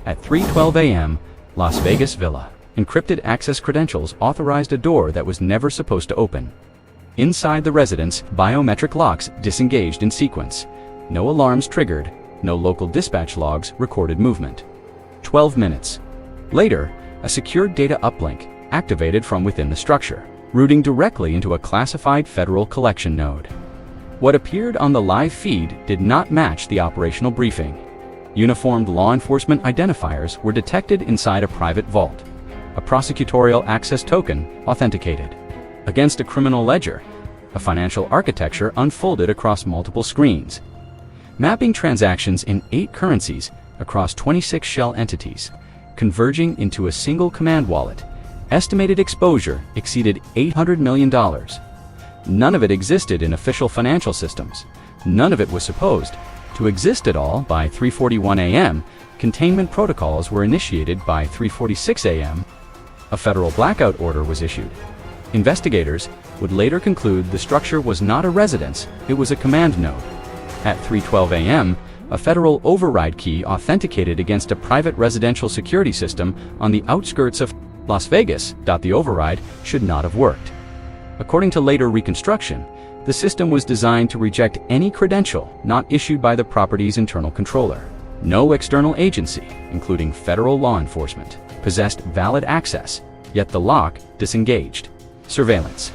At 3:12 a.m., Las Vegas Villa. Encrypted access credentials authorized a door that was never supposed to open. Inside the residence, biometric locks disengaged in sequence. No alarms triggered, no local dispatch logs recorded movement. 12 minutes. Later, a secure data uplink activated from within the structure, routing directly into a classified federal collection node. What appeared on the live feed did not match the operational briefing. Uniformed law enforcement identifiers were detected inside a private vault. A prosecutorial access token authenticated. Against a criminal ledger, a financial architecture unfolded across multiple screens, mapping transactions in 8 currencies across 26 shell entities, converging into a single command wallet. Estimated exposure exceeded $800 million. None of it existed in official financial systems. None of it was supposed to exist at all. By 3:41 a.m., containment protocols were initiated. By 3:46 a.m., a federal blackout order was issued. Investigators would later conclude the structure was not a residence, it was a command node. At 3:12 a.m., a federal override key authenticated against a private residential security system on the outskirts of Las Vegas. The override should not have worked. According to later reconstruction, the system was designed to reject any credential not issued by the property's internal controller. No external agency, including federal law enforcement, possessed valid access, yet the lock disengaged. Surveillance.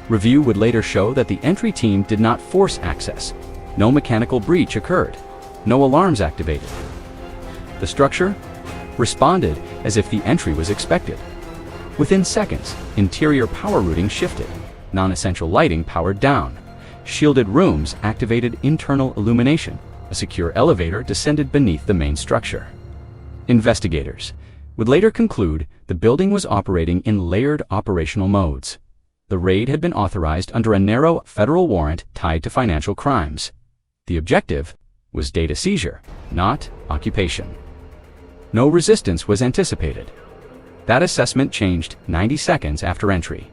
Review would later show that the entry team did not force access. No mechanical breach occurred. No alarms activated. The structure responded as if the entry was expected. Within seconds, interior power routing shifted. Non-essential lighting powered down. Shielded rooms activated internal illumination. A secure elevator descended beneath the main structure. Investigators would later conclude the building was operating in layered operational modes. The raid had been authorized under a narrow federal warrant tied to financial crimes. The objective was data seizure, not occupation. No resistance was anticipated. That assessment changed 90 seconds after entry.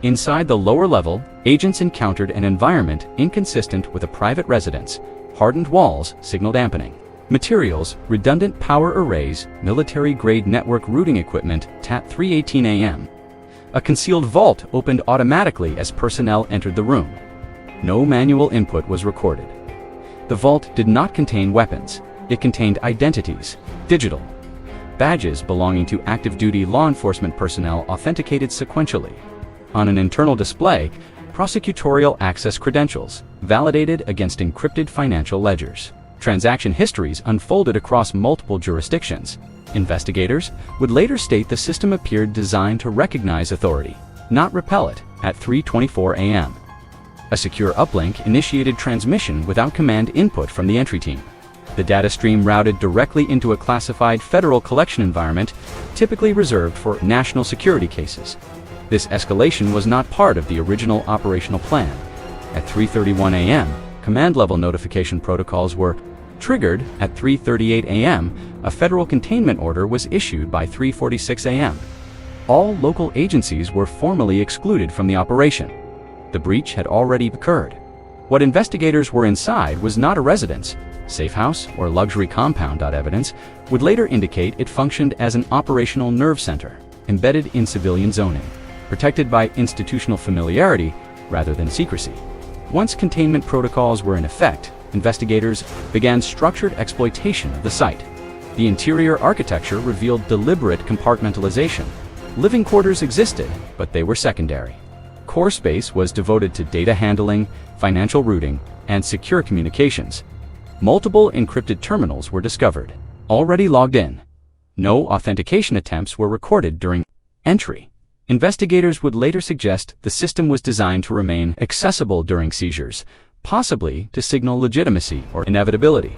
Inside the lower level, agents encountered an environment inconsistent with a private residence. Hardened walls, signal dampening. Materials, redundant power arrays, military-grade network routing equipment. At 3:18 a.m. A concealed vault opened automatically as personnel entered the room. No manual input was recorded. The vault did not contain weapons. It contained identities, digital. Badges belonging to active-duty law enforcement personnel authenticated sequentially. On an internal display, prosecutorial access credentials, validated against encrypted financial ledgers. Transaction histories unfolded across multiple jurisdictions. Investigators would later state the system appeared designed to recognize authority, not repel it. At 3:24 a.m., a secure uplink initiated transmission without command input from the entry team. The data stream routed directly into a classified federal collection environment, typically reserved for national security cases. This escalation was not part of the original operational plan. At 3:31 a.m., command-level notification protocols were triggered. At 3:38 a.m., a federal containment order was issued. By 3:46 a.m., all local agencies were formally excluded from the operation. The breach had already occurred. What investigators were inside was not a residence, safe house, or luxury compound. Evidence would later indicate it functioned as an operational nerve center, embedded in civilian zoning, protected by institutional familiarity rather than secrecy. Once containment protocols were in effect, investigators began structured exploitation of the site. The interior architecture revealed deliberate compartmentalization. Living quarters existed, but they were secondary. Core space was devoted to data handling, financial routing, and secure communications. Multiple encrypted terminals were discovered, already logged in. No authentication attempts were recorded during entry. Investigators would later suggest the system was designed to remain accessible during seizures, possibly to signal legitimacy or inevitability.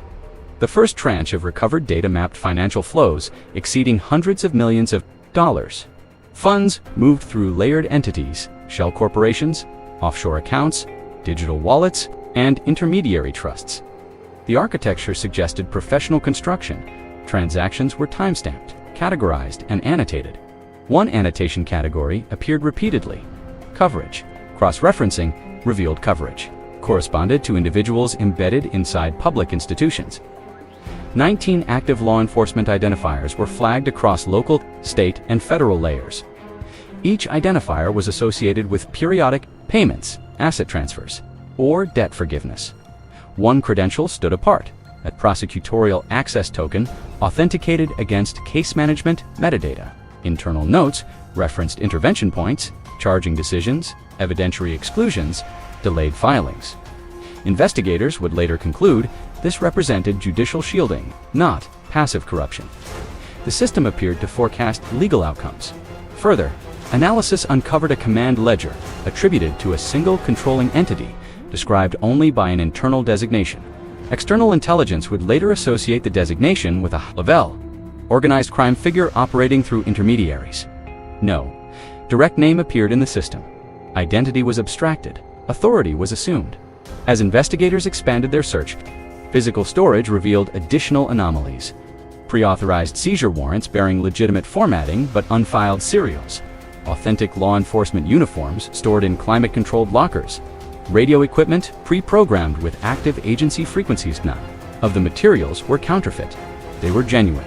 The first tranche of recovered data mapped financial flows exceeding hundreds of millions of dollars. Funds moved through layered entities, shell corporations, offshore accounts, digital wallets, and intermediary trusts. The architecture suggested professional construction. Transactions were timestamped, categorized, and annotated. One annotation category appeared repeatedly. Coverage. Cross-referencing revealed coverage corresponded to individuals embedded inside public institutions. 19 active law enforcement identifiers were flagged across local, state, and federal layers. Each identifier was associated with periodic payments, asset transfers, or debt forgiveness. One credential stood apart, a prosecutorial access token authenticated against case management metadata. Internal notes referenced intervention points, charging decisions, evidentiary exclusions, delayed filings. Investigators would later conclude this represented judicial shielding, not passive corruption. The system appeared to forecast legal outcomes. Further, analysis uncovered a command ledger attributed to a single controlling entity, described only by an internal designation. External intelligence would later associate the designation with a high-level, organized crime figure operating through intermediaries. No direct name appeared in the system. Identity was abstracted. Authority was assumed. As investigators expanded their search, physical storage revealed additional anomalies. Pre-authorized seizure warrants bearing legitimate formatting but unfiled serials. Authentic law enforcement uniforms stored in climate-controlled lockers. Radio equipment pre-programmed with active agency frequencies. None of the materials were counterfeit. They were genuine.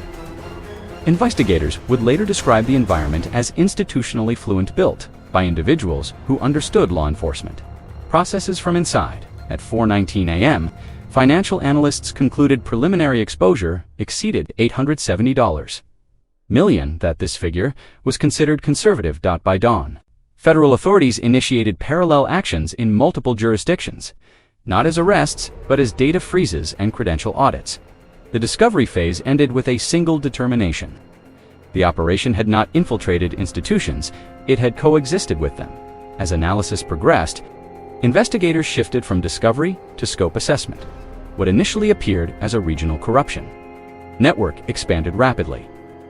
Investigators would later describe the environment as institutionally fluent, built by individuals who understood law enforcement processes from inside. At 4:19 a.m., financial analysts concluded preliminary exposure exceeded $870 million. That this figure was considered conservative. By dawn, federal authorities initiated parallel actions in multiple jurisdictions, not as arrests, but as data freezes and credential audits. The discovery phase ended with a single determination. The operation had not infiltrated institutions, it had coexisted with them. As analysis progressed, investigators shifted from discovery to scope assessment. What initially appeared as a regional corruption network expanded rapidly.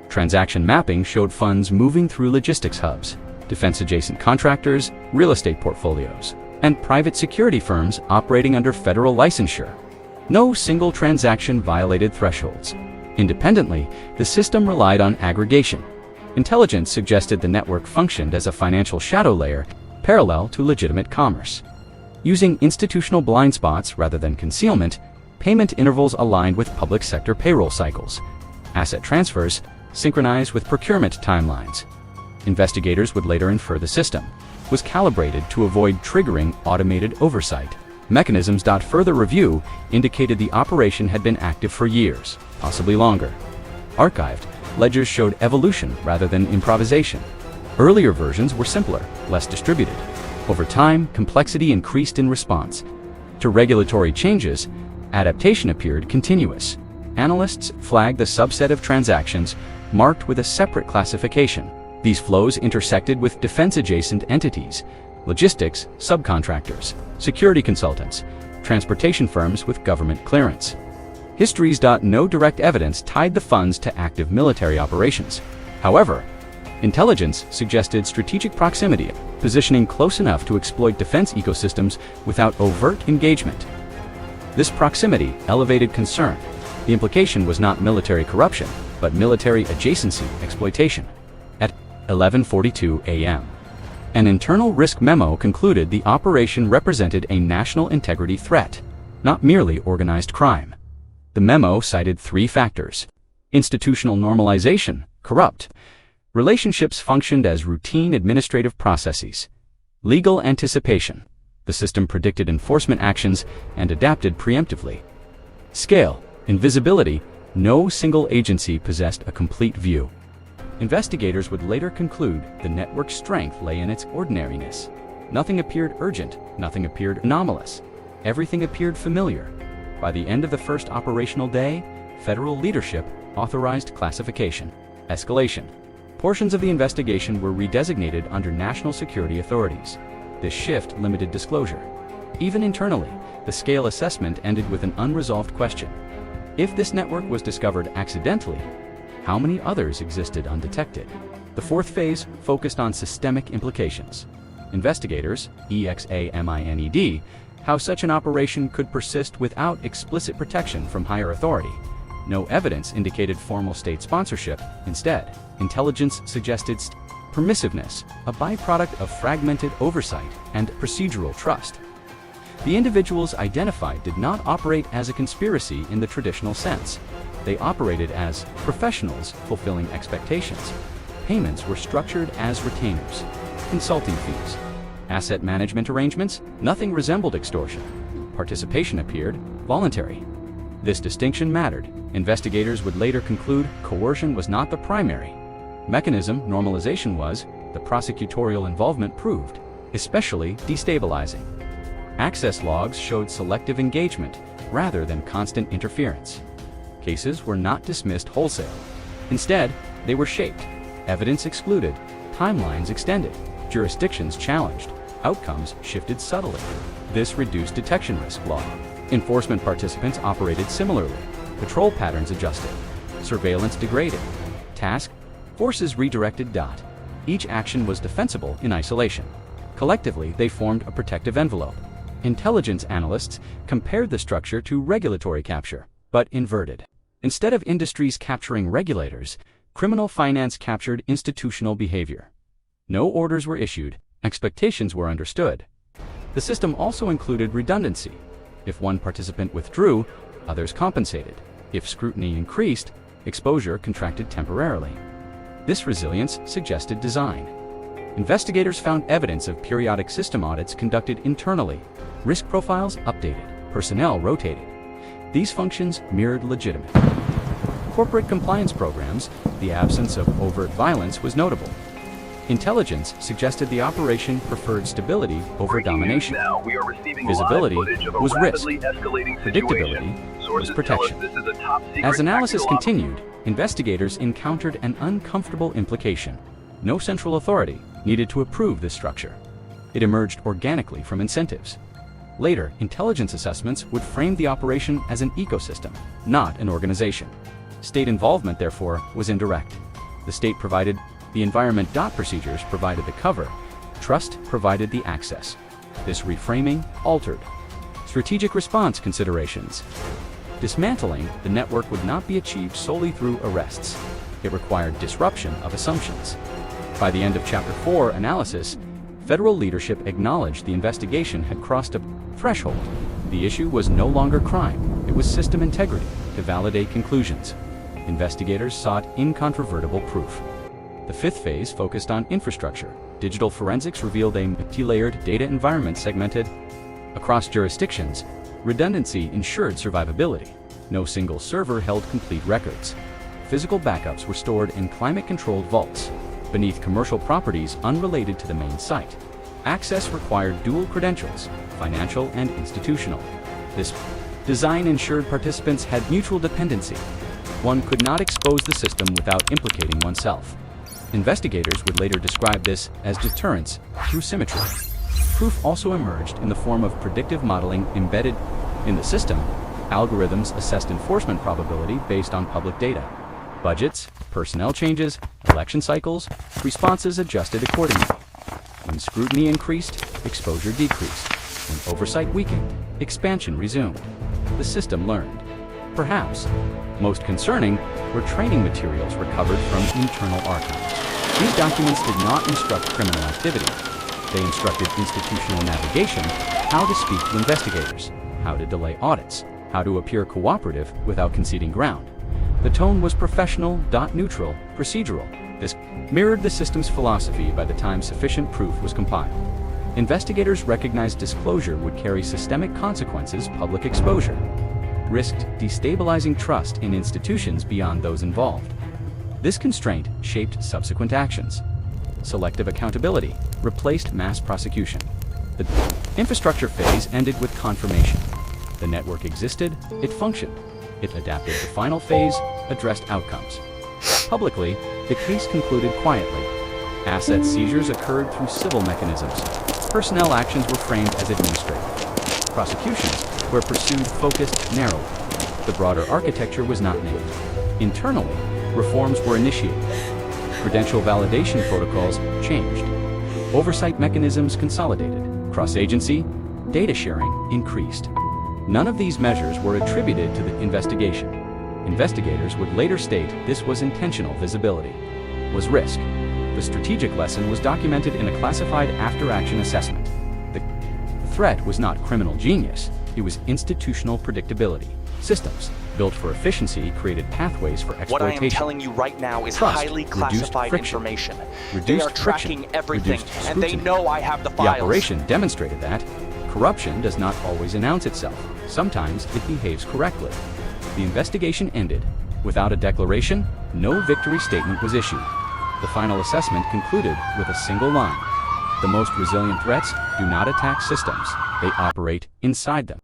Transaction mapping showed funds moving through logistics hubs, defense-adjacent contractors, real estate portfolios, and private security firms operating under federal licensure. No single transaction violated thresholds. Independently, the system relied on aggregation. Intelligence suggested the network functioned as a financial shadow layer parallel to legitimate commerce. Using institutional blind spots rather than concealment, payment intervals aligned with public sector payroll cycles. Asset transfers synchronized with procurement timelines. Investigators would later infer the system was calibrated to avoid triggering automated oversight mechanisms. Further review indicated the operation had been active for years, possibly longer. Archived ledgers showed evolution rather than improvisation. Earlier versions were simpler, less distributed. Over time, complexity increased in response to regulatory changes. Adaptation appeared continuous. Analysts flagged the subset of transactions marked with a separate classification. These flows intersected with defense-adjacent entities, logistics subcontractors, security consultants, transportation firms with government clearance. Histories. No direct evidence tied the funds to active military operations. However, intelligence suggested strategic proximity, positioning close enough to exploit defense ecosystems without overt engagement. This proximity elevated concern. The implication was not military corruption, but military adjacency exploitation. At 11:42 a.m., an internal risk memo concluded the operation represented a national integrity threat, not merely organized crime. The memo cited three factors: institutional normalization, corrupt; relationships functioned as routine administrative processes; legal anticipation. The system predicted enforcement actions and adapted preemptively. Scale, invisibility. No single agency possessed a complete view. Investigators would later conclude the network's strength lay in its ordinariness. Nothing appeared urgent, nothing appeared anomalous. Everything appeared familiar. By the end of the first operational day, federal leadership authorized classification. Escalation. Portions of the investigation were redesignated under national security authorities. This shift limited disclosure. Even internally, the scale assessment ended with an unresolved question. If this network was discovered accidentally, how many others existed undetected? The fourth phase focused on systemic implications. Investigators, examined, how such an operation could persist without explicit protection from higher authority. No evidence indicated formal state sponsorship. Instead, intelligence suggested permissiveness, a byproduct of fragmented oversight and procedural trust. The individuals identified did not operate as a conspiracy in the traditional sense. They operated as professionals fulfilling expectations. Payments were structured as retainers, consulting fees, asset management arrangements. Nothing resembled extortion. Participation appeared voluntary. This distinction mattered. Investigators would later conclude coercion was not the primary mechanism. Normalization was. The prosecutorial involvement proved especially destabilizing. Access logs showed selective engagement rather than constant interference. Cases were not dismissed wholesale. Instead, they were shaped, evidence excluded, timelines extended, jurisdictions challenged, outcomes shifted subtly. This reduced detection risk. Law enforcement participants operated similarly. Patrol patterns adjusted, surveillance degraded, task forces redirected. Each action was defensible in isolation. Collectively, they formed a protective envelope. Intelligence analysts compared the structure to regulatory capture, but inverted. Instead of industries capturing regulators, criminal finance captured institutional behavior. No orders were issued, expectations were understood. The system also included redundancy. If one participant withdrew, others compensated. If scrutiny increased, exposure contracted temporarily. This resilience suggested design. Investigators found evidence of periodic system audits conducted internally, risk profiles updated, personnel rotated. These functions mirrored legitimate corporate compliance programs. The absence of overt violence was notable. Intelligence suggested the operation preferred stability over domination. Visibility was risk. Predictability was protection. As analysis continued, investigators encountered an uncomfortable implication. No central authority needed to approve this structure. It emerged organically from incentives. Later, intelligence assessments would frame the operation as an ecosystem, not an organization. State involvement, therefore, was indirect. The state provided the environment. Procedures provided the cover. Trust provided the access. This reframing altered strategic response considerations. Dismantling the network would not be achieved solely through arrests. It required disruption of assumptions. By the end of Chapter 4 analysis, federal leadership acknowledged the investigation had crossed a threshold. The issue was no longer crime, it was system integrity. To validate conclusions, investigators sought incontrovertible proof. The fifth phase focused on infrastructure. Digital forensics revealed a multi-layered data environment segmented across jurisdictions. Redundancy ensured survivability. No single server held complete records. Physical backups were stored in climate-controlled vaults beneath commercial properties unrelated to the main site. Access required dual credentials, financial and institutional. This design ensured participants had mutual dependency. One could not expose the system without implicating oneself. Investigators would later describe this as deterrence through symmetry. Proof also emerged in the form of predictive modeling embedded in the system. Algorithms assessed enforcement probability based on public data. Budgets, personnel changes, election cycles, responses adjusted accordingly. When scrutiny increased, exposure decreased. When oversight weakened, expansion resumed. The system learned. Perhaps most concerning were training materials recovered from internal archives. These documents did not instruct criminal activity. They instructed institutional navigation, how to speak to investigators, how to delay audits, how to appear cooperative without conceding ground. The tone was professional, neutral, procedural. This mirrored the system's philosophy by the time sufficient proof was compiled. Investigators recognized disclosure would carry systemic consequences. Public exposure risked destabilizing trust in institutions beyond those involved. This constraint shaped subsequent actions. Selective accountability replaced mass prosecution. The infrastructure phase ended with confirmation. The network existed, it functioned. It adapted. The final phase addressed outcomes. Publicly, the case concluded quietly. Asset seizures occurred through civil mechanisms. Personnel actions were framed as administrative. Prosecutions were pursued focused narrowly. The broader architecture was not named. Internally, reforms were initiated. Credential validation protocols changed. Oversight mechanisms consolidated. Cross-agency, data sharing increased. None of these measures were attributed to the investigation. Investigators would later state this was intentional. Visibility was risk. The strategic lesson was documented in a classified after-action assessment. The threat was not criminal genius, it was institutional predictability. Systems built for efficiency created pathways for What I exploitation. am telling you right now is Trust, highly reduced classified friction. information. They Reduced are tracking friction, everything, reduced and they scrutiny. know I have the The files. operation demonstrated that corruption does not always announce itself. Sometimes it behaves correctly. The investigation ended. Without a declaration, no victory statement was issued. The final assessment concluded with a single line. The most resilient threats do not attack systems, they operate inside them.